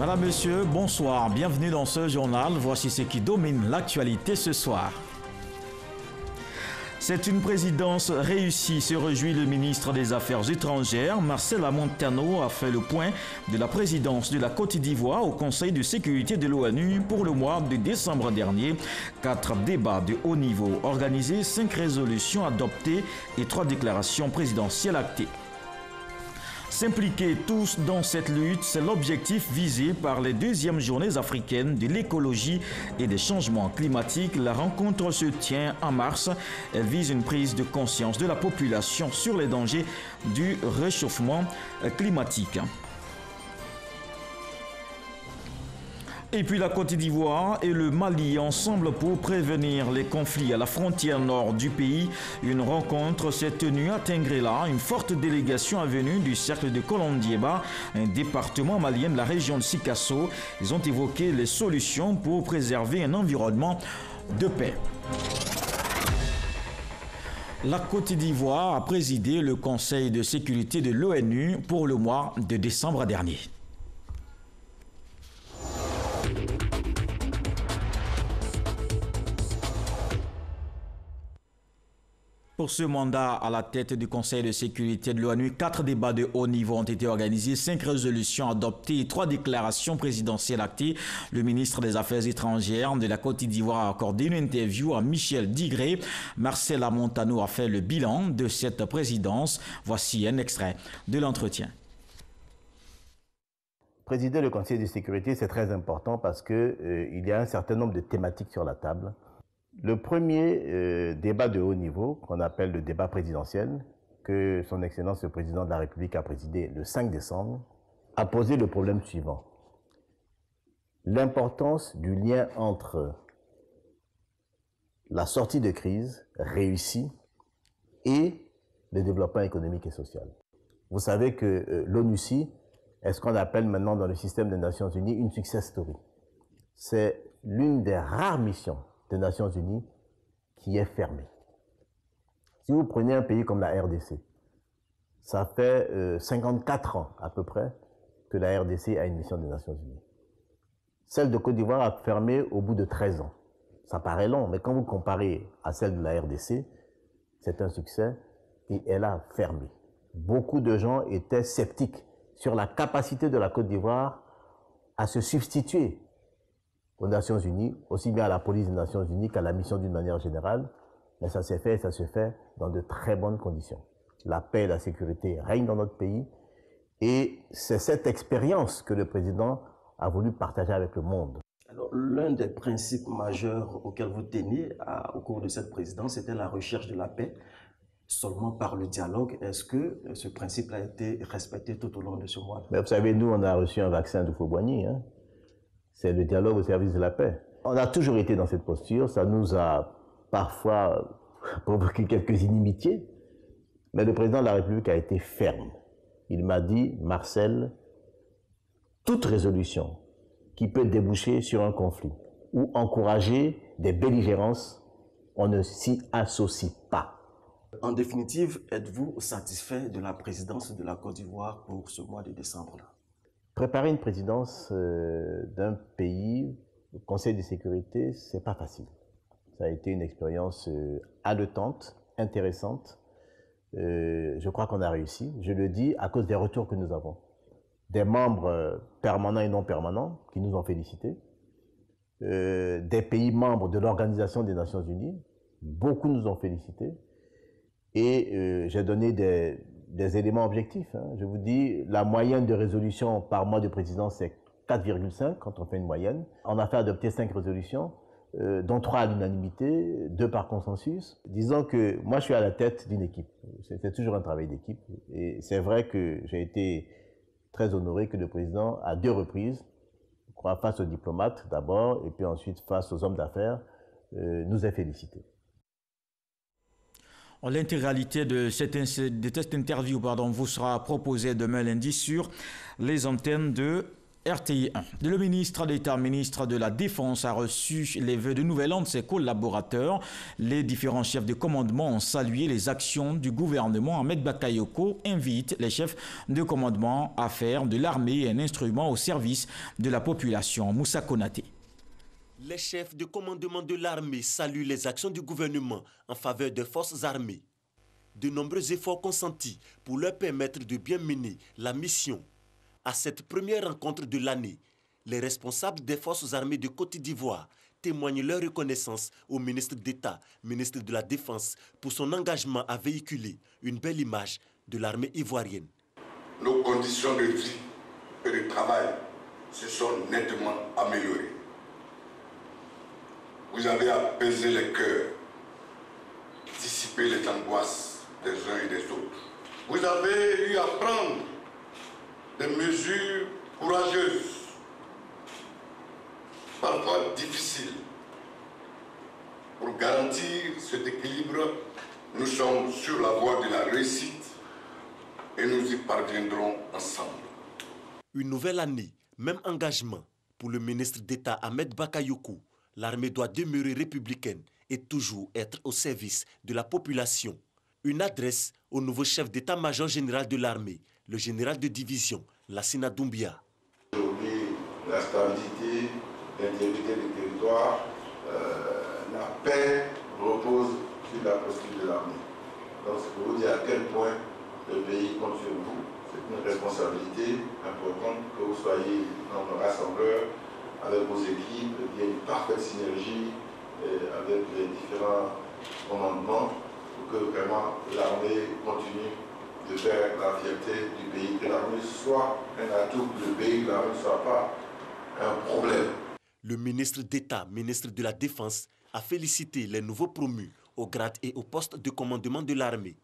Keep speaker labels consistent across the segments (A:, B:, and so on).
A: Madame, Monsieur, bonsoir. Bienvenue dans ce journal. Voici ce qui domine l'actualité ce soir. C'est une présidence réussie, se réjouit le ministre des Affaires étrangères. Marcel Montano a fait le point de la présidence de la Côte d'Ivoire au Conseil de sécurité de l'ONU pour le mois de décembre dernier. 4 débats de haut niveau organisés, 5 résolutions adoptées et 3 déclarations présidentielles actées. S'impliquer tous dans cette lutte, c'est l'objectif visé par les 2e journées africaines de l'écologie et des changements climatiques. La rencontre se tient en mars. Elle vise une prise de conscience de la population sur les dangers du réchauffement climatique. Et puis la Côte d'Ivoire et le Mali ensemble pour prévenir les conflits à la frontière nord du pays. Une rencontre s'est tenue à Tengrela. Une forte délégation est venue du cercle de Kolondiéba, un département malien de la région de Sikasso. Ils ont évoqué les solutions pour préserver un environnement de paix. La Côte d'Ivoire a présidé le Conseil de sécurité de l'ONU pour le mois de décembre dernier. Pour ce mandat à la tête du Conseil de sécurité de l'ONU, 4 débats de haut niveau ont été organisés, 5 résolutions adoptées et 3 déclarations présidentielles actées. Le ministre des Affaires étrangères de la Côte d'Ivoire a accordé une interview à Michel Digré. Marcel Montano a fait le bilan de cette présidence. Voici un extrait de l'entretien.
B: Présider le Conseil de sécurité, c'est très important parce qu'il y a un certain nombre de thématiques sur la table. Le premier débat de haut niveau, qu'on appelle le débat présidentiel, que son Excellence le Président de la République a présidé le 5 décembre, a posé le problème suivant. L'importance du lien entre la sortie de crise réussie et le développement économique et social. Vous savez que l'ONUCI est ce qu'on appelle maintenant dans le système des Nations Unies une success story. C'est l'une des rares missions des Nations Unies qui est fermée. Si vous prenez un pays comme la RDC, ça fait 54 ans à peu près que la RDC a une mission des Nations Unies. Celle de Côte d'Ivoire a fermé au bout de 13 ans. Ça paraît long, mais quand vous comparez à celle de la RDC, c'est un succès et elle a fermé. Beaucoup de gens étaient sceptiques sur la capacité de la Côte d'Ivoire à se substituer aux Nations Unies, aussi bien à la police des Nations Unies qu'à la mission d'une manière générale, mais ça s'est fait et ça se fait dans de très bonnes conditions. La paix et la sécurité règnent dans notre pays et c'est cette expérience que le président a voulu partager avec le monde.
C: Alors, l'un des principes majeurs auxquels vous teniez au cours de cette présidence, c'était la recherche de la paix, seulement par le dialogue. Est-ce que ce principe a été respecté tout au long de ce mois?
B: Mais vous savez, nous, on a reçu un vaccin de Fauboigny, hein. C'est le dialogue au service de la paix. On a toujours été dans cette posture, ça nous a parfois provoqué quelques inimitiés, mais le président de la République a été ferme. Il m'a dit, Marcel, toute résolution qui peut déboucher sur un conflit ou encourager des belligérances, on ne s'y associe pas.
C: En définitive, êtes-vous satisfait de la présidence de la Côte d'Ivoire pour ce mois de décembre-là?
B: Préparer une présidence d'un pays, au Conseil de sécurité, c'est pas facile. Ça a été une expérience haletante, intéressante. Je crois qu'on a réussi. Je le dis à cause des retours que nous avons. Des membres permanents et non permanents qui nous ont félicités. Des pays membres de l'Organisation des Nations Unies, beaucoup nous ont félicités. Et j'ai donné des éléments objectifs. Hein. Je vous dis, la moyenne de résolution par mois de présidence, c'est 4,5 quand on fait une moyenne. On a fait adopter 5 résolutions, dont 3 à l'unanimité, 2 par consensus. Disons que moi, je suis à la tête d'une équipe. C'est toujours un travail d'équipe. Et c'est vrai que j'ai été très honoré que le président, à 2 reprises, je crois, face aux diplomates d'abord, et puis ensuite face aux hommes d'affaires, nous ait félicités.
A: L'intégralité de cette interview vous sera proposée demain lundi sur les antennes de RTI 1. Le ministre d'État, ministre de la Défense, a reçu les vœux de nouvel an de ses collaborateurs. Les différents chefs de commandement ont salué les actions du gouvernement. Ahmed Bakayoko invite les chefs de commandement à faire de l'armée un instrument au service de la population. Moussa Konaté.
D: Les chefs de commandement de l'armée saluent les actions du gouvernement en faveur des forces armées. De nombreux efforts consentis pour leur permettre de bien mener la mission. À cette première rencontre de l'année, les responsables des forces armées de Côte d'Ivoire témoignent leur reconnaissance au ministre d'État, ministre de la Défense, pour son engagement à véhiculer une belle image de l'armée ivoirienne.
E: Nos conditions de vie et de travail se sont nettement améliorées. Vous avez apaisé les cœurs, dissipé les angoisses des uns et des autres. Vous avez eu à prendre des mesures courageuses, parfois difficiles. Pour garantir cet équilibre, nous sommes sur la voie de la réussite et nous y parviendrons ensemble.
D: Une nouvelle année, même engagement pour le ministre d'État Ahmed Bakayoko. L'armée doit demeurer républicaine et toujours être au service de la population. Une adresse au nouveau chef d'état-major général de l'armée, le général de division, Lassina Doumbia.
E: Aujourd'hui, la stabilité, l'intégrité du territoire, la paix repose sur la posture de l'armée. Donc c'est pour vous dire à quel point le pays compte sur vous. C'est une responsabilité importante que vous soyez nombre rassembleur avec vos équipes, il y a une parfaite synergie avec les différents commandements pour que vraiment l'armée continue de faire la fierté du pays, que l'armée soit un atout pour le pays, que l'armée ne soit pas un problème.
D: Le ministre d'État, ministre de la Défense, a félicité les nouveaux promus au grade et au poste de commandement de l'armée.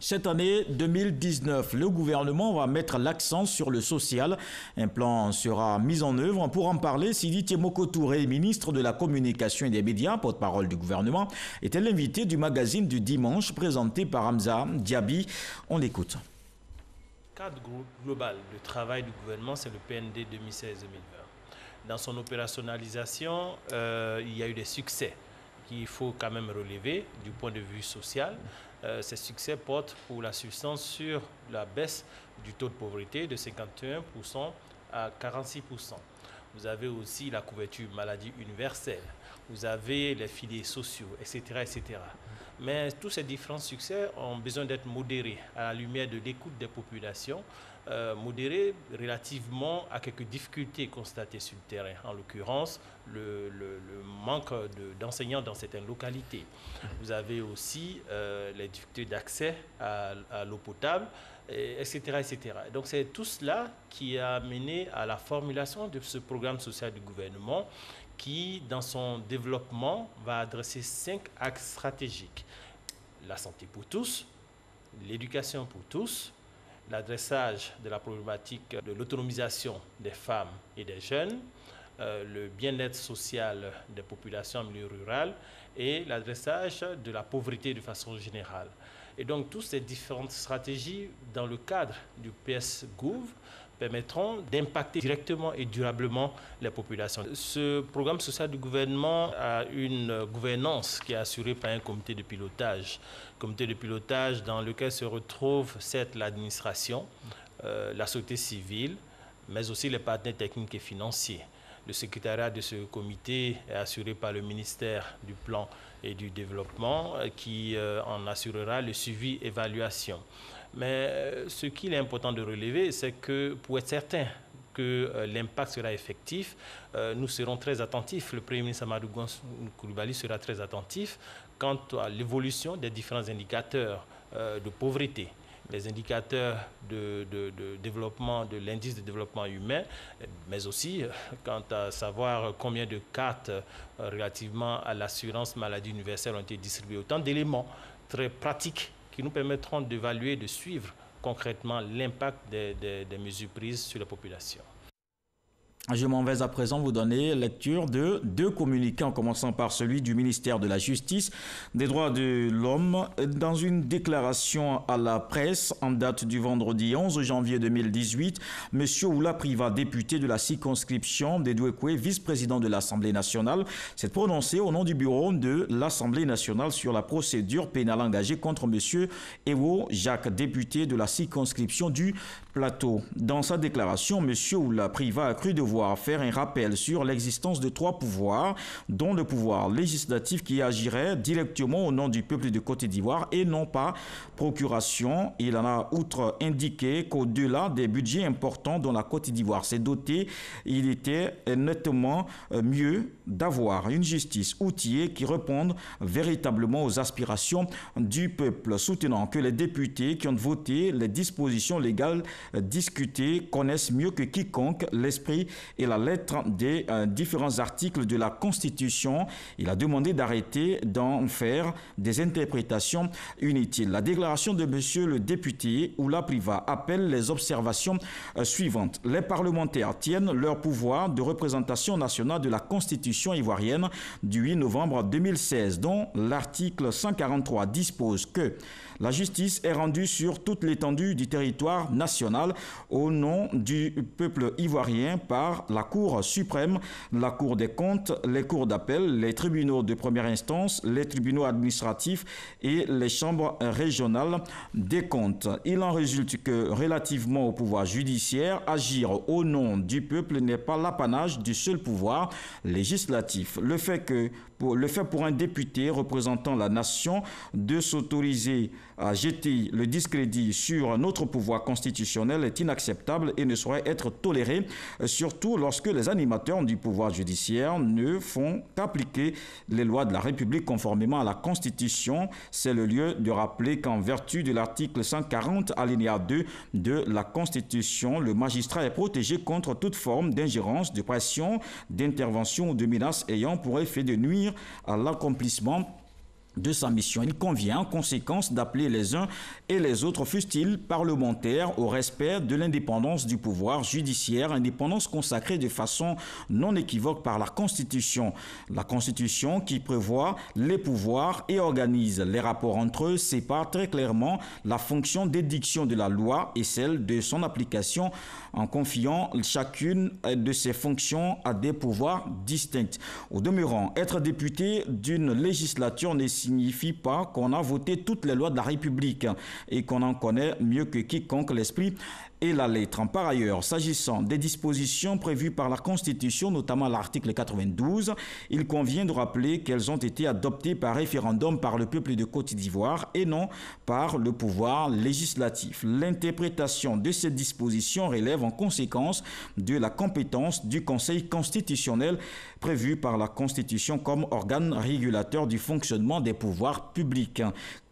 A: Cette année 2019, le gouvernement va mettre l'accent sur le social. Un plan sera mis en œuvre. Pour en parler, Sidi Tiemoko Touré, ministre de la Communication et des Médias, porte-parole du gouvernement, était l'invité du magazine du dimanche présenté par Hamza Diaby. On l'écoute.
F: Le cadre global de travail du gouvernement, c'est le PND 2016-2020. Dans son opérationnalisation, il y a eu des succès qu'il faut quand même relever du point de vue social. Ces succès portent pour la substance sur la baisse du taux de pauvreté de 51% à 46%. Vous avez aussi la couverture maladie universelle, vous avez les filets sociaux, etc., etc. Mais tous ces différents succès ont besoin d'être modérés à la lumière de l'écoute des populations, modérés relativement à quelques difficultés constatées sur le terrain, en l'occurrence le manque d'enseignants dans certaines localités. Vous avez aussi les difficultés d'accès à l'eau potable, etc., etc. Donc c'est tout cela qui a mené à la formulation de ce programme social du gouvernement qui, dans son développement, va adresser 5 axes stratégiques. La santé pour tous, l'éducation pour tous, l'adressage de la problématique de l'autonomisation des femmes et des jeunes, le bien-être social des populations en milieu rural et l'adressage de la pauvreté de façon générale. Et donc, toutes ces différentes stratégies dans le cadre du PS-Gouv permettront d'impacter directement et durablement les populations. Ce programme social du gouvernement a une gouvernance qui est assurée par un comité de pilotage dans lequel se retrouve certes l'administration, la société civile, mais aussi les partenaires techniques et financiers. Le secrétariat de ce comité est assuré par le ministère du Plan et du Développement qui en assurera le suivi et évaluation. Mais ce qu'il est important de relever, c'est que pour être certain que l'impact sera effectif, nous serons très attentifs. Le Premier ministre Amadou Coulibaly sera très attentif quant à l'évolution des différents indicateurs de pauvreté. Les indicateurs de développement, de l'indice de développement humain, mais aussi quant à savoir combien de cartes relativement à l'assurance maladie universelle ont été distribuées. Autant d'éléments très pratiques qui nous permettront d'évaluer, de suivre concrètement l'impact des mesures prises sur la population.
A: Je m'en vais à présent vous donner lecture de 2 communiqués, en commençant par celui du ministère de la Justice, des droits de l'homme. Dans une déclaration à la presse en date du vendredi 11 janvier 2018, M. Oula Priva, député de la circonscription d'Edouekoué, vice-président de l'Assemblée nationale, s'est prononcé au nom du bureau de l'Assemblée nationale sur la procédure pénale engagée contre M. Ewo Jacques, député de la circonscription du Plateau. Dans sa déclaration, M. Oula Priva a cru devoir faire un rappel sur l'existence de 3 pouvoirs, dont le pouvoir législatif qui agirait directement au nom du peuple de Côte d'Ivoire et non pas procuration. Il en a outre indiqué qu'au-delà des budgets importants dont la Côte d'Ivoire s'est dotée, il était nettement mieux d'avoir une justice outillée qui réponde véritablement aux aspirations du peuple, soutenant que les députés qui ont voté les dispositions légales discutées connaissent mieux que quiconque l'esprit et la lettre des différents articles de la Constitution. Il a demandé d'arrêter d'en faire des interprétations inutiles. La déclaration de M. le député Oula Priva appelle les observations suivantes. Les parlementaires tiennent leur pouvoir de représentation nationale de la Constitution ivoirienne du 8 novembre 2016, dont l'article 143 dispose que la justice est rendue sur toute l'étendue du territoire national au nom du peuple ivoirien par la Cour suprême, la Cour des comptes, les cours d'appel, les tribunaux de première instance, les tribunaux administratifs et les chambres régionales des comptes. Il en résulte que, relativement au pouvoir judiciaire, agir au nom du peuple n'est pas l'apanage du seul pouvoir législatif. Le fait pour un député représentant la nation de s'autoriser à jeter le discrédit sur notre pouvoir constitutionnel est inacceptable et ne saurait être toléré, surtout lorsque les animateurs du pouvoir judiciaire ne font qu'appliquer les lois de la République conformément à la Constitution. C'est le lieu de rappeler qu'en vertu de l'article 140 alinéa 2 de la Constitution, le magistrat est protégé contre toute forme d'ingérence, de pression, d'intervention ou de menace ayant pour effet de nuire à l'accomplissement de sa mission. Il convient en conséquence d'appeler les uns et les autres, fussent-ils parlementaires, au respect de l'indépendance du pouvoir judiciaire, indépendance consacrée de façon non équivoque par la Constitution. La Constitution qui prévoit les pouvoirs et organise les rapports entre eux sépare très clairement la fonction d'édiction de la loi et celle de son application en confiant chacune de ces fonctions à des pouvoirs distincts. Au demeurant, être député d'une législature ne signifie pas qu'on a voté toutes les lois de la République et qu'on en connaît mieux que quiconque l'esprit et la lettre. Par ailleurs, s'agissant des dispositions prévues par la Constitution, notamment l'article 92, il convient de rappeler qu'elles ont été adoptées par référendum par le peuple de Côte d'Ivoire et non par le pouvoir législatif. L'interprétation de ces dispositions relève en conséquence de la compétence du Conseil constitutionnel prévu par la Constitution comme organe régulateur du fonctionnement des pouvoirs publics.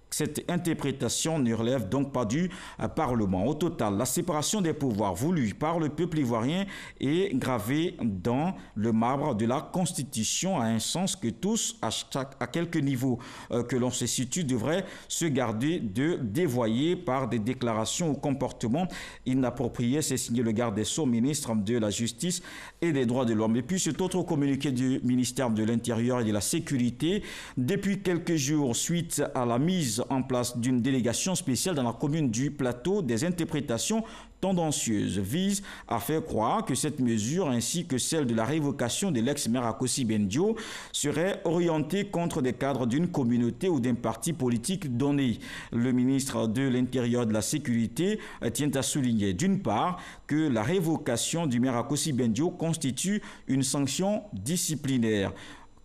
A: Cette interprétation ne relève donc pas du Parlement. Au total, la séparation des pouvoirs voulue par le peuple ivoirien est gravée dans le marbre de la Constitution, à un sens que tous, à quelque niveau que l'on se situe, devraient se garder de dévoyer par des déclarations ou comportements inappropriés. C'est signé le garde des Sceaux, ministre de la Justice et des Droits de l'Homme. Et puis cet autre communiqué du ministère de l'Intérieur et de la Sécurité, depuis quelques jours, suite à la mise en place d'une délégation spéciale dans la commune du Plateau, des interprétations tendancieuses visent à faire croire que cette mesure ainsi que celle de la révocation de l'ex-maire Akossi Bendio serait orientée contre des cadres d'une communauté ou d'un parti politique donné. Le ministre de l'Intérieur et de la Sécurité tient à souligner d'une part que la révocation du maire Akossi Bendio constitue une sanction disciplinaire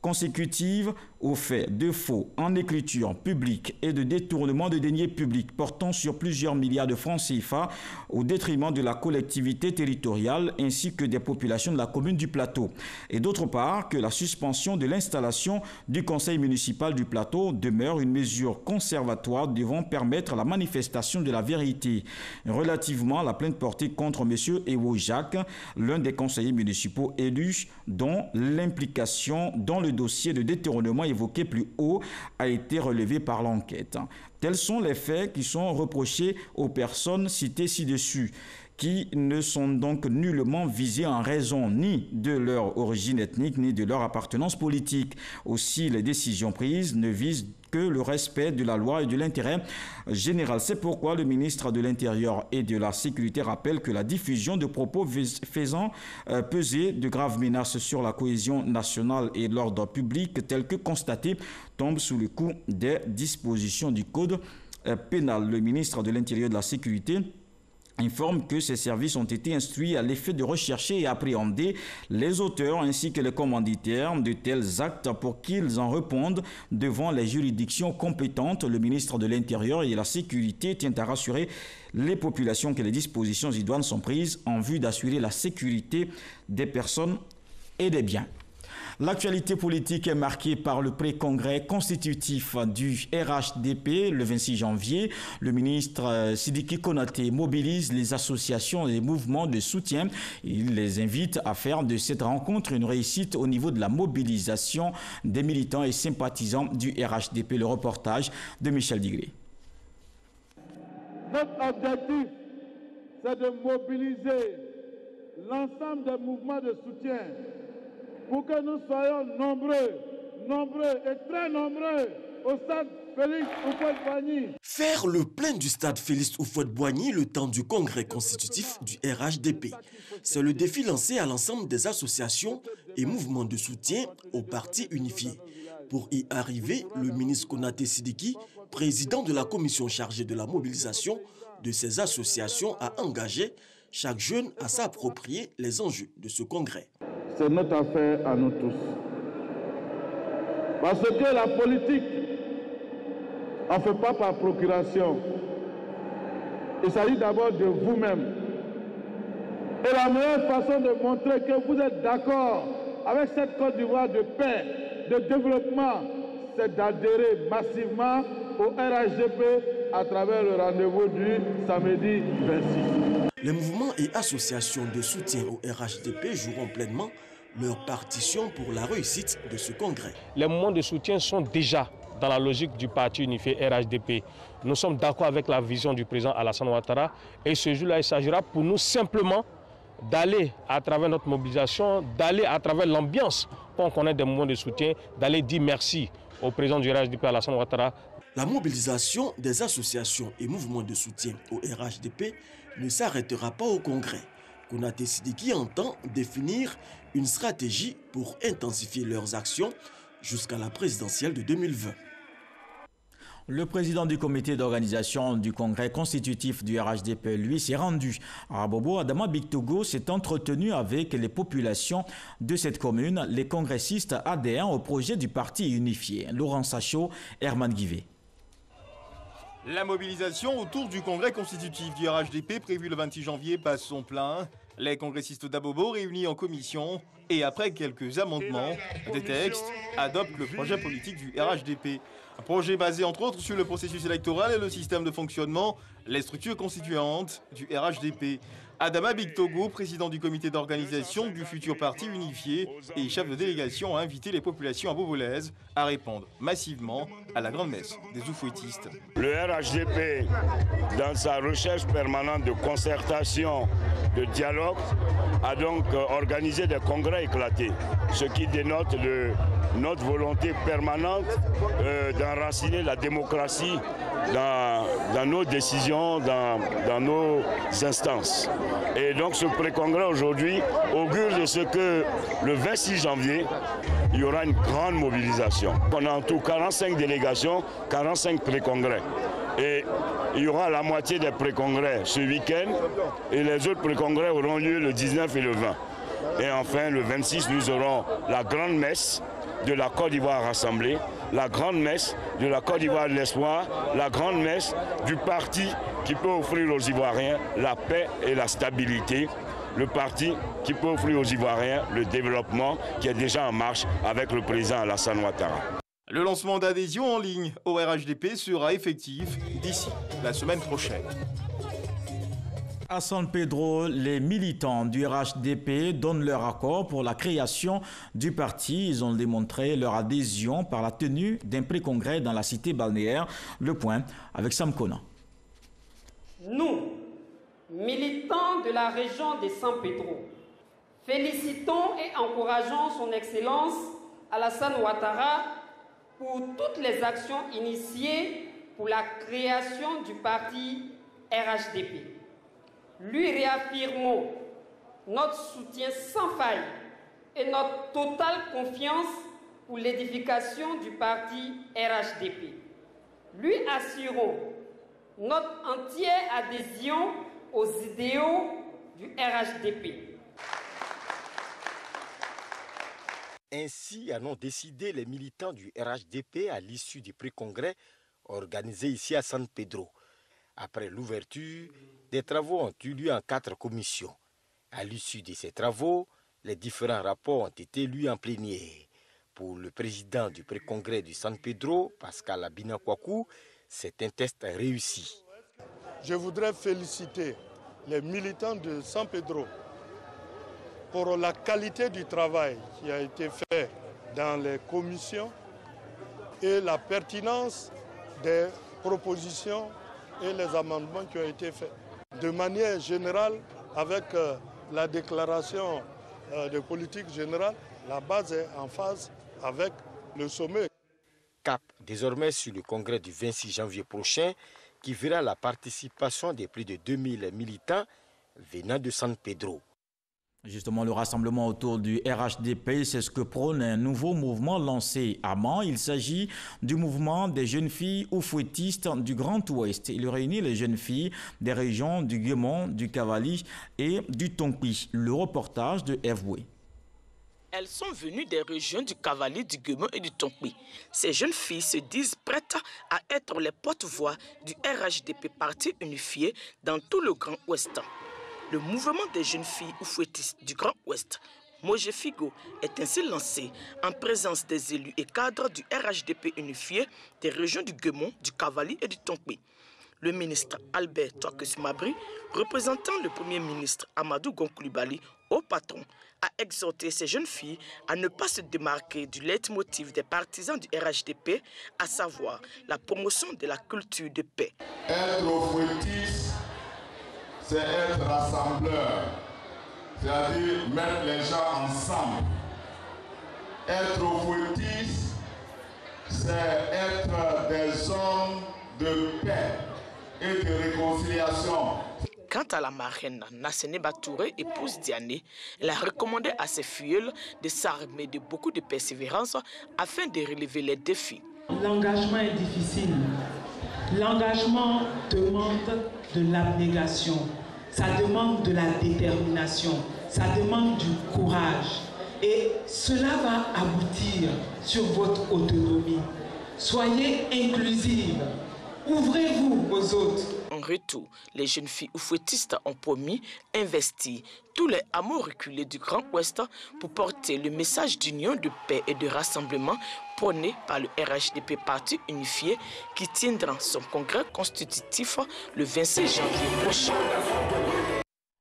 A: consécutive aux faits de faux en écriture publique et de détournement de deniers publics portant sur plusieurs milliards de francs CFA au détriment de la collectivité territoriale ainsi que des populations de la commune du Plateau. Et d'autre part, que la suspension de l'installation du conseil municipal du Plateau demeure une mesure conservatoire devant permettre la manifestation de la vérité relativement à la plainte portée contre M. Ewo Jacques, l'un des conseillers municipaux élus dont l'implication dans le dossier de détournement évoqué plus haut a été relevé par l'enquête. Tels sont les faits qui sont reprochés aux personnes citées ci-dessus, qui ne sont donc nullement visés en raison ni de leur origine ethnique ni de leur appartenance politique. Aussi, les décisions prises ne visent que le respect de la loi et de l'intérêt général. C'est pourquoi le ministre de l'Intérieur et de la Sécurité rappelle que la diffusion de propos faisant peser de graves menaces sur la cohésion nationale et l'ordre public tel que constaté tombe sous le coup des dispositions du Code pénal. Le ministre de l'Intérieur et de la Sécurité informe que ces services ont été instruits à l'effet de rechercher et appréhender les auteurs ainsi que les commanditaires de tels actes pour qu'ils en répondent devant les juridictions compétentes. Le ministre de l'Intérieur et de la Sécurité tient à rassurer les populations que les dispositions idoines sont prises en vue d'assurer la sécurité des personnes et des biens. L'actualité politique est marquée par le pré-congrès constitutif du RHDP le 26 janvier. Le ministre Sidiki Konaté mobilise les associations et les mouvements de soutien. Il les invite à faire de cette rencontre une réussite au niveau de la mobilisation des militants et sympathisants du RHDP. Le reportage de Michel Digré.
G: Notre objectif, c'est de mobiliser l'ensemble des mouvements de soutien pour que nous soyons nombreux et très nombreux au stade Félix Houphouët-Boigny.
D: Faire le plein du stade Félix Houphouët-Boigny le temps du congrès constitutif du RHDP. C'est le défi lancé à l'ensemble des associations et mouvements de soutien au parti unifié. Pour y arriver, le ministre Konaté Sidiki, président de la commission chargée de la mobilisation de ces associations, a engagé chaque jeune à s'approprier les enjeux de ce congrès.
G: C'est notre affaire à nous tous. Parce que la politique, on ne fait pas par procuration. Il s'agit d'abord de vous-même. Et la meilleure façon de montrer que vous êtes d'accord avec cette Côte d'Ivoire de paix, de développement, c'est d'adhérer massivement au RHDP à travers le rendez-vous du samedi 26.
D: Les mouvements et associations de soutien au RHDP joueront pleinement leur partition pour la réussite de ce congrès.
F: Les mouvements de soutien sont déjà dans la logique du parti unifié RHDP. Nous sommes d'accord avec la vision du président Alassane Ouattara et ce jour-là, il s'agira pour nous simplement d'aller à travers notre mobilisation, d'aller à travers l'ambiance qu'on connaît des mouvements de soutien, d'aller dire merci au président du RHDP Alassane Ouattara.
D: La mobilisation des associations et mouvements de soutien au RHDP ne s'arrêtera pas au congrès. Konaté Sidiki entend définir une stratégie pour intensifier leurs actions jusqu'à la présidentielle de 2020.
A: Le président du comité d'organisation du congrès constitutif du RHDP, lui, s'est rendu à Abobo. Adama Bictogo s'est entretenu avec les populations de cette commune. Les congressistes adhèrent au projet du parti unifié. Laurent Sachaud, Herman Guivet.
H: La mobilisation autour du congrès constitutif du RHDP prévu le 26 janvier passe son plein. Les congressistes d'Abobo réunis en commission et après quelques amendements des textes adoptent le projet politique du RHDP. Un projet basé entre autres sur le processus électoral et le système de fonctionnement, les structures constituantes du RHDP. Adama Bictogo, président du comité d'organisation du futur parti unifié et chef de délégation, a invité les populations abobolaises à répondre massivement à la grande messe des oufouettistes.
I: Le RHDP, dans sa recherche permanente de concertation, de dialogue, a donc organisé des congrès éclatés, ce qui dénote notre volonté permanente d'enraciner la démocratie dans nos décisions, dans nos instances. Et donc ce pré-congrès aujourd'hui augure de ce que le 26 janvier, il y aura une grande mobilisation. On a en tout 45 délégations, 45 pré-congrès. Et il y aura la moitié des pré-congrès ce week-end et les autres pré-congrès auront lieu le 19 et le 20. Et enfin, le 26, nous aurons la grande messe de la Côte d'Ivoire rassemblée, la grande messe de la Côte d'Ivoire de l'Espoir, la grande messe du parti qui peut offrir aux Ivoiriens la paix et la stabilité, le parti qui peut offrir aux Ivoiriens le développement qui est déjà en marche avec le président Alassane Ouattara.
H: Le lancement d'adhésion en ligne au RHDP sera effectif d'ici la semaine prochaine.
A: À San Pedro, les militants du RHDP donnent leur accord pour la création du parti. Ils ont démontré leur adhésion par la tenue d'un pré-congrès dans la cité balnéaire. Le point avec Sam Kona.
J: Nous militant de la région de San Pedro, félicitons et encourageons son Excellence Alassane Ouattara pour toutes les actions initiées pour la création du parti RHDP. Lui réaffirmons notre soutien sans faille et notre totale confiance pour l'édification du parti RHDP. Lui assurons notre entière adhésion aux idéaux du RHDP.
K: Ainsi en ont décidé les militants du RHDP à l'issue du pré-congrès organisé ici à San Pedro. Après l'ouverture, des travaux ont eu lieu en 4 commissions. À l'issue de ces travaux, les différents rapports ont été lus en plénière. Pour le président du pré-congrès du San Pedro, Pascal Abinakwaku, c'est un test réussi.
G: Je voudrais féliciter les militants de San Pedro pour la qualité du travail qui a été fait dans les commissions et la pertinence des propositions et les amendements qui ont été faits. De manière générale, avec la déclaration de politique générale, la base est en phase avec le sommet.
K: Cap désormais sur le congrès du 26 janvier prochain qui verra la participation de plus de 2000 militants venant de San Pedro.
A: Justement, le rassemblement autour du RHDP, c'est ce que prône un nouveau mouvement lancé à Mans. Il s'agit du mouvement des jeunes filles oufouettistes du Grand Ouest. Il réunit les jeunes filles des régions du Guémon, du Cavali et du Tonkpi. Le reportage de Evoué.
L: Elles sont venues des régions du Cavali, du Guémon et du Tonkpi. Ces jeunes filles se disent prêtes à être les porte-voix du RHDP, parti unifié dans tout le Grand Ouest. Le mouvement des jeunes filles oufouettistes du Grand Ouest, Moje Figo, est ainsi lancé en présence des élus et cadres du RHDP unifié des régions du Guémon, du Cavali et du Tonkpi. Le ministre Albert Touakus Mabri, représentant le Premier ministre Amadou Gon Coulibaly au patron, a exhorté ces jeunes filles à ne pas se démarquer du leitmotiv des partisans du RHDP, à savoir la promotion de la culture de paix.
E: Être oufouettiste, c'est être rassembleur, c'est-à-dire mettre les gens ensemble. Être oufouettiste, c'est être des hommes de paix et de réconciliation.
L: Quant à la marraine Nassene Batouré, épouse Diané, elle a recommandé à ses filles de s'armer de beaucoup de persévérance afin de relever les défis.
M: L'engagement est difficile. L'engagement demande de l'abnégation, ça demande de la détermination, ça demande du courage. Et cela va aboutir sur votre autonomie. Soyez inclusive. Ouvrez-vous aux autres.
L: En retour, les jeunes filles oufouettistes ont promis investir tous les hameaux reculés du Grand Ouest pour porter le message d'union, de paix et de rassemblement prôné par le RHDP parti unifié qui tiendra son congrès constitutif le 26 janvier prochain.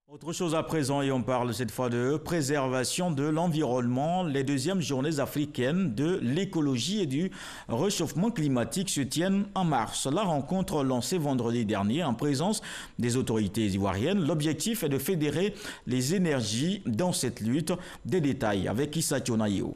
A: Autre chose à présent, et on parle cette fois de préservation de l'environnement. Les deuxièmes journées africaines de l'écologie et du réchauffement climatique se tiennent en mars. La rencontre lancée vendredi dernier en présence des autorités ivoiriennes. L'objectif est de fédérer les énergies dans cette lutte. Des détails avec Issa Tionaïo.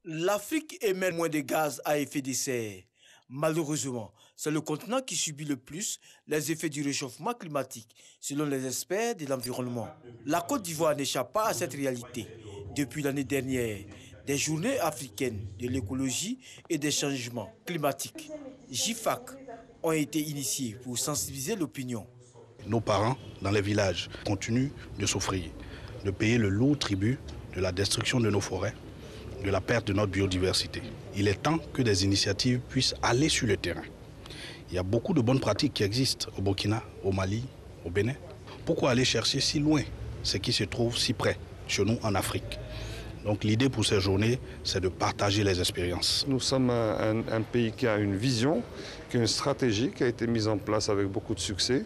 N: L'Afrique émet moins de gaz à effet de serre. Malheureusement, c'est le continent qui subit le plus les effets du réchauffement climatique, selon les experts de l'environnement. La Côte d'Ivoire n'échappe pas à cette réalité. Depuis l'année dernière, des journées africaines de l'écologie et des changements climatiques, JIFAC, ont été initiées pour sensibiliser l'opinion.
O: Nos parents, dans les villages, continuent de souffrir, de payer le lourd tribut de la destruction de nos forêts, de la perte de notre biodiversité. Il est temps que des initiatives puissent aller sur le terrain. Il y a beaucoup de bonnes pratiques qui existent au Burkina, au Mali, au Bénin. Pourquoi aller chercher si loin ce qui se trouve si près, chez nous en Afrique? Donc l'idée pour ces journées, c'est de partager les expériences.
P: Nous sommes un pays qui a une vision, qui a une stratégie qui a été mise en place avec beaucoup de succès.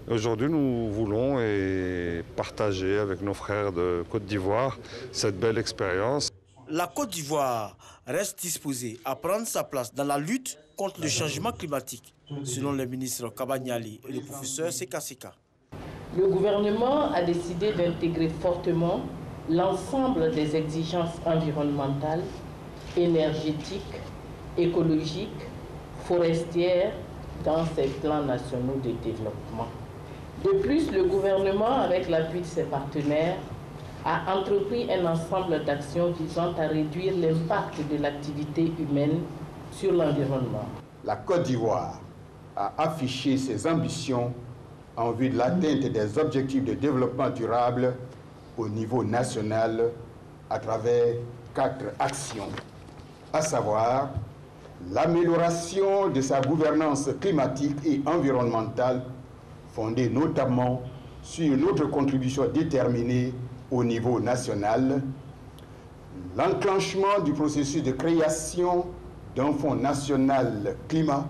P: Aujourd'hui, nous voulons partager avec nos frères de Côte d'Ivoire cette belle expérience.
N: La Côte d'Ivoire reste disposée à prendre sa place dans la lutte contre le changement climatique, selon le ministre Kabagnali et le professeur Seka Seka.
M: Le gouvernement a décidé d'intégrer fortement l'ensemble des exigences environnementales, énergétiques, écologiques, forestières dans ses plans nationaux de développement. De plus, le gouvernement, avec l'appui de ses partenaires, a entrepris un ensemble d'actions visant à réduire l'impact de l'activité humaine sur l'environnement.
Q: La Côte d'Ivoire a affiché ses ambitions en vue de l'atteinte des objectifs de développement durable au niveau national à travers 4 actions, à savoir l'amélioration de sa gouvernance climatique et environnementale, fondée notamment sur notre contribution déterminée au niveau national, l'enclenchement du processus de création d'un fonds national climat,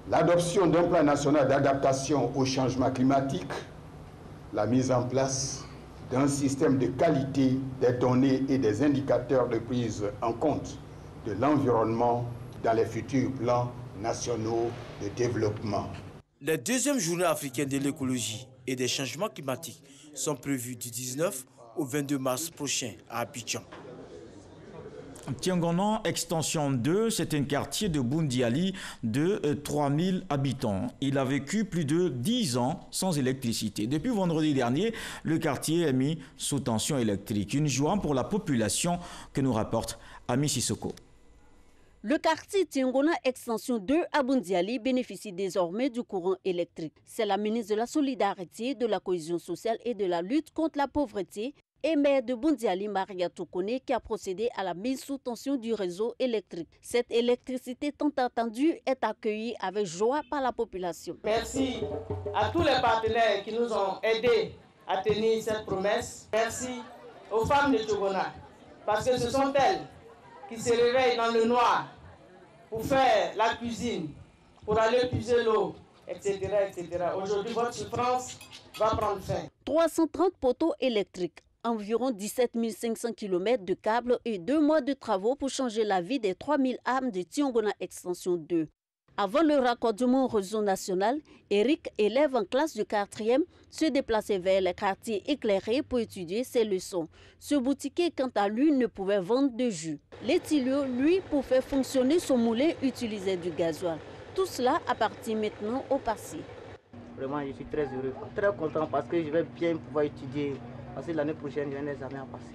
Q: l'adoption d'un plan national d'adaptation au changement climatique, la mise en place d'un système de qualité des données et des indicateurs de prise en compte de l'environnement dans les futurs plans nationaux de développement.
N: Les deuxièmes journées africaines de l'écologie et des changements climatiques sont prévues du 19 au 22 mars prochain à Abidjan.
A: Tiangonan, extension 2, c'est un quartier de Boundiali de 3000 habitants. Il a vécu plus de 10 ans sans électricité. Depuis vendredi dernier, le quartier est mis sous tension électrique. Une joie pour la population que nous rapporte Ami Sissoko.
R: Le quartier Tiangona Extension 2 à Boundiali bénéficie désormais du courant électrique. C'est la ministre de la Solidarité, de la Cohésion sociale et de la lutte contre la pauvreté et maire de Boundiali, Maria Toukone, qui a procédé à la mise sous tension du réseau électrique. Cette électricité tant attendue est accueillie avec joie par la population.
S: Merci à tous les partenaires qui nous ont aidés à tenir cette promesse. Merci aux femmes de Tiangona, parce que ce sont elles qui se réveillent dans le noir pour faire la cuisine, pour aller puiser l'eau, etc., etc. Aujourd'hui, votre souffrance va prendre fin.
R: 330 poteaux électriques, environ 17 500 km de câbles et 2 mois de travaux pour changer la vie des 3000 âmes de Tiangona Extension 2. Avant le raccordement au réseau national, Eric, élève en classe de 4e, se déplaçait vers les quartiers éclairés pour étudier ses leçons. Ce boutiquier, quant à lui, ne pouvait vendre de jus. L'éthylio, lui, pour faire fonctionner son moulin, utilisait du gasoil. Tout cela appartient maintenant au passé.
T: Vraiment, je suis très heureux, très content parce que je vais bien pouvoir étudier. Parce que l'année prochaine, j'ai des examens à passer.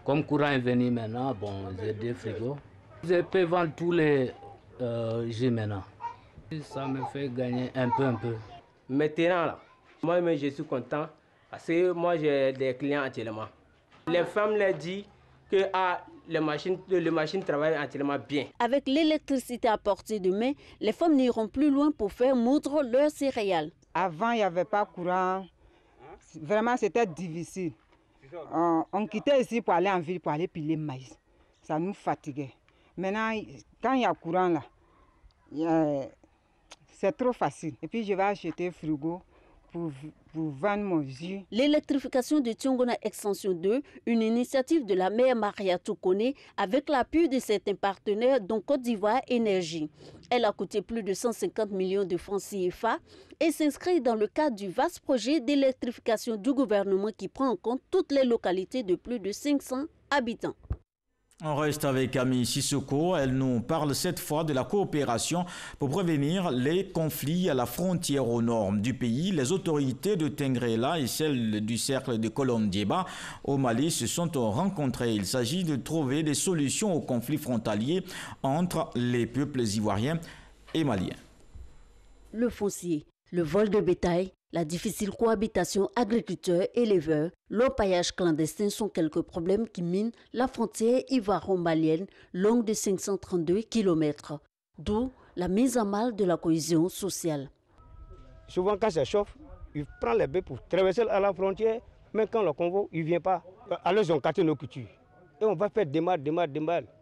U: Comme courant est venu maintenant, bon, j'ai des frigos. Je peux vendre tous les jus maintenant. Ça me fait gagner un peu.
S: Maintenant, là, moi, je suis content parce que moi, j'ai des clients actuellement. Les femmes leur disent que les machines travaillent actuellement bien.
R: Avec l'électricité à portée de main, les femmes n'iront plus loin pour faire moudre leurs céréales.
V: Avant, il n'y avait pas courant. Vraiment, c'était difficile. On quittait ici pour aller en ville, pour aller piler le maïs. Ça nous fatiguait. Maintenant, quand il y a courant là, c'est trop facile. Et puis, je vais acheter un frigo pour vendre mon jus.
R: L'électrification de Tiangona Extension 2, une initiative de la maire Maria Toukone avec l'appui de certains partenaires dont Côte d'Ivoire Énergie. Elle a coûté plus de 150 millions de francs CFA et s'inscrit dans le cadre du vaste projet d'électrification du gouvernement qui prend en compte toutes les localités de plus de 500 habitants.
A: On reste avec Ami Sissoko. Elle nous parle cette fois de la coopération pour prévenir les conflits à la frontière au nord du pays. Les autorités de Tengrela et celles du cercle de Kolondieba au Mali se sont rencontrées. Il s'agit de trouver des solutions aux conflits frontaliers entre les peuples ivoiriens et maliens.
R: Le foncier, le vol de bétail, la difficile cohabitation agriculteurs-éleveurs, l'orpaillage clandestin sont quelques problèmes qui minent la frontière ivoiro-malienne longue de 532 km, d'où la mise en mal de la cohésion sociale.
W: Souvent quand ça chauffe, ils prennent les bœufs pour traverser à la frontière, mais quand le convoi ne vient pas, alors ils ont cassé nos cultures. Et on va faire des mal.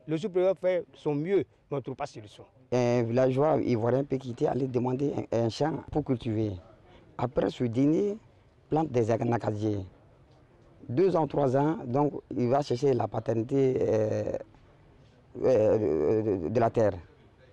W: Le sous-préfet fait son mieux, mais on ne trouve pas de solution.
X: Un villageois ivoirien peut quitter, aller demander un champ pour cultiver. Après ce dîner, plante des acadiens. 2 ans, 3 ans, donc il va chercher la paternité de la terre.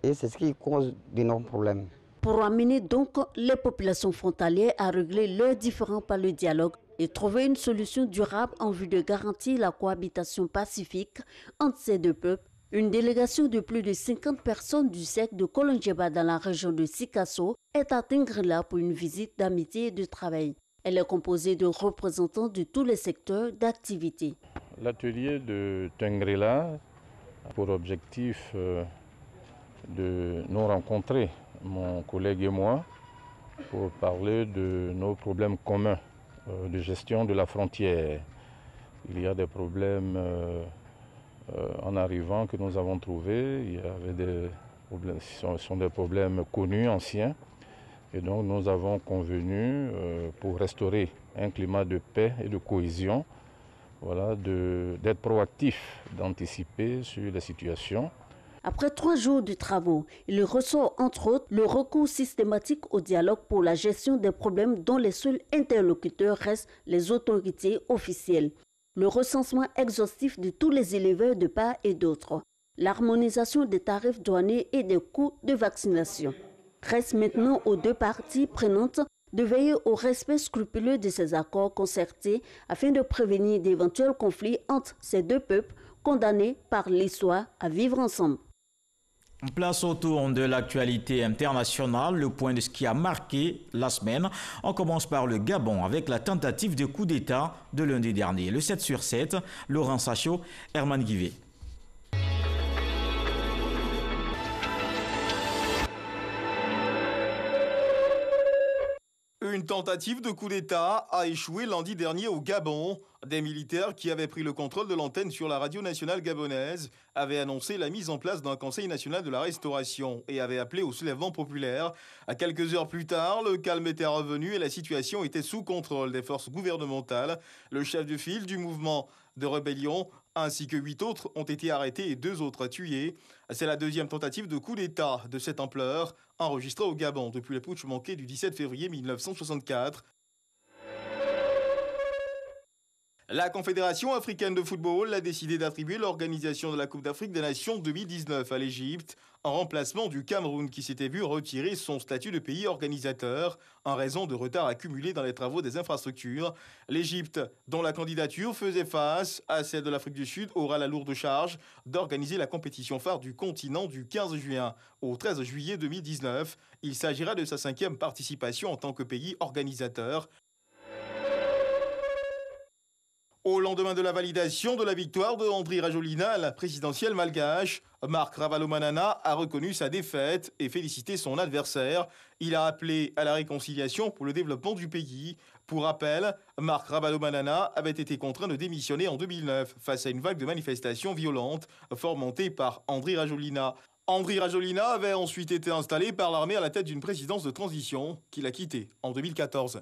X: Et c'est ce qui cause d'énormes problèmes.
R: pour amener donc les populations frontalières à régler leurs différends par le dialogue et trouver une solution durable en vue de garantir la cohabitation pacifique entre ces deux peuples. Une délégation de plus de 50 personnes du cercle de Kolonjeba dans la région de Sikasso est à Tengrela pour une visite d'amitié et de travail. Elle est composée de représentants de tous les secteurs d'activité.
B: L'atelier de Tengrela a pour objectif de nous rencontrer, mon collègue et moi, pour parler de nos problèmes communs de gestion de la frontière. Il y a des problèmes en arrivant que nous avons trouvés. Il y avait des problèmes, ce sont des problèmes connus, anciens. Et donc nous avons convenu pour restaurer un climat de paix et de cohésion, voilà, d'être proactif, d'anticiper sur les situations.
R: Après 3 jours de travaux, il ressort entre autres le recours systématique au dialogue pour la gestion des problèmes dont les seuls interlocuteurs restent les autorités officielles, le recensement exhaustif de tous les éleveurs de part et d'autre, l'harmonisation des tarifs douaniers et des coûts de vaccination. Reste maintenant aux 2 parties prenantes de veiller au respect scrupuleux de ces accords concertés afin de prévenir d'éventuels conflits entre ces 2 peuples condamnés par l'histoire à vivre ensemble.
A: Place au tour de l'actualité internationale, le point de ce qui a marqué la semaine. On commence par le Gabon avec la tentative de coup d'État de lundi dernier. Le 7/7, Laurent Sacho, Herman Guivet.
H: Une tentative de coup d'État a échoué lundi dernier au Gabon. Des militaires qui avaient pris le contrôle de l'antenne sur la radio nationale gabonaise avaient annoncé la mise en place d'un conseil national de la restauration et avaient appelé au soulèvement populaire. À quelques heures plus tard, le calme était revenu et la situation était sous contrôle des forces gouvernementales. Le chef de file du mouvement de rébellion ainsi que 8 autres ont été arrêtés et 2 autres tués. C'est la 2e tentative de coup d'État de cette ampleur enregistrée au Gabon depuis le putsch manqué du 17 février 1964. La Confédération africaine de football a décidé d'attribuer l'organisation de la Coupe d'Afrique des Nations 2019 à l'Égypte, en remplacement du Cameroun qui s'était vu retirer son statut de pays organisateur en raison de retard accumulé dans les travaux des infrastructures. L'Égypte, dont la candidature faisait face à celle de l'Afrique du Sud, aura la lourde charge d'organiser la compétition phare du continent du 15 juin au 13 juillet 2019. Il s'agira de sa 5e participation en tant que pays organisateur. Au lendemain de la validation de la victoire de Andry Rajoelina à la présidentielle malgache, Marc Ravalomanana a reconnu sa défaite et félicité son adversaire. Il a appelé à la réconciliation pour le développement du pays. Pour rappel, Marc Ravalomanana avait été contraint de démissionner en 2009 face à une vague de manifestations violentes fomentées par Andry Rajoelina. Andry Rajoelina avait ensuite été installé par l'armée à la tête d'une présidence de transition qu'il a quittée en 2014.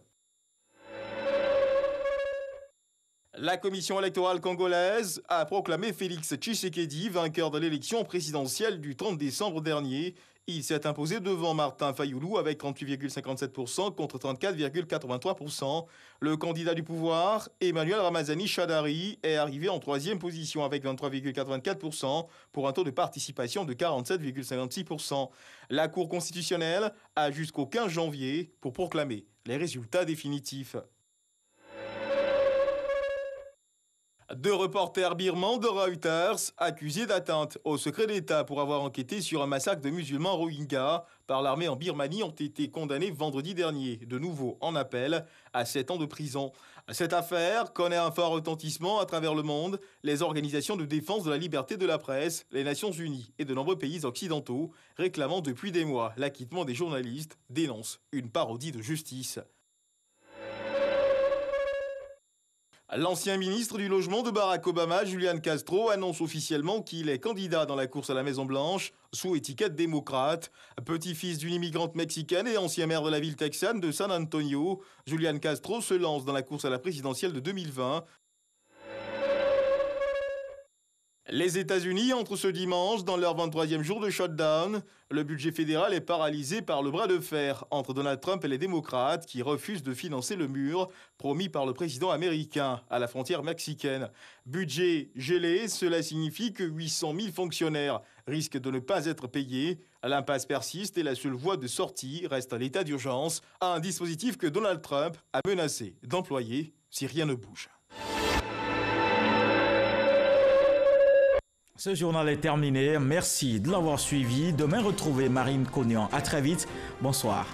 H: La commission électorale congolaise a proclamé Félix Tshisekedi vainqueur de l'élection présidentielle du 30 décembre dernier. Il s'est imposé devant Martin Fayoulou avec 38,57% contre 34,83%. Le candidat du pouvoir, Emmanuel Ramazani Shadari, est arrivé en 3e position avec 23,84% pour un taux de participation de 47,56%. La Cour constitutionnelle a jusqu'au 15 janvier pour proclamer les résultats définitifs. 2 reporters birmans de Reuters accusés d'atteinte au secret d'État pour avoir enquêté sur un massacre de musulmans Rohingyas par l'armée en Birmanie ont été condamnés vendredi dernier, de nouveau en appel, à 7 ans de prison. Cette affaire connaît un fort retentissement à travers le monde. Les organisations de défense de la liberté de la presse, les Nations Unies et de nombreux pays occidentaux, réclamant depuis des mois l'acquittement des journalistes, dénoncent une parodie de justice. L'ancien ministre du Logement de Barack Obama, Julian Castro, annonce officiellement qu'il est candidat dans la course à la Maison-Blanche sous étiquette démocrate. Petit-fils d'une immigrante mexicaine et ancien maire de la ville texane de San Antonio, Julian Castro se lance dans la course à la présidentielle de 2020. Les États-Unis entrent ce dimanche dans leur 23e jour de shutdown. Le budget fédéral est paralysé par le bras de fer entre Donald Trump et les démocrates qui refusent de financer le mur promis par le président américain à la frontière mexicaine. Budget gelé, cela signifie que 800 000 fonctionnaires risquent de ne pas être payés. L'impasse persiste et la seule voie de sortie reste l'état d'urgence, un dispositif que Donald Trump a menacé d'employer si rien ne bouge.
A: Ce journal est terminé. Merci de l'avoir suivi. Demain, retrouvez Marine Cognan. À très vite. Bonsoir.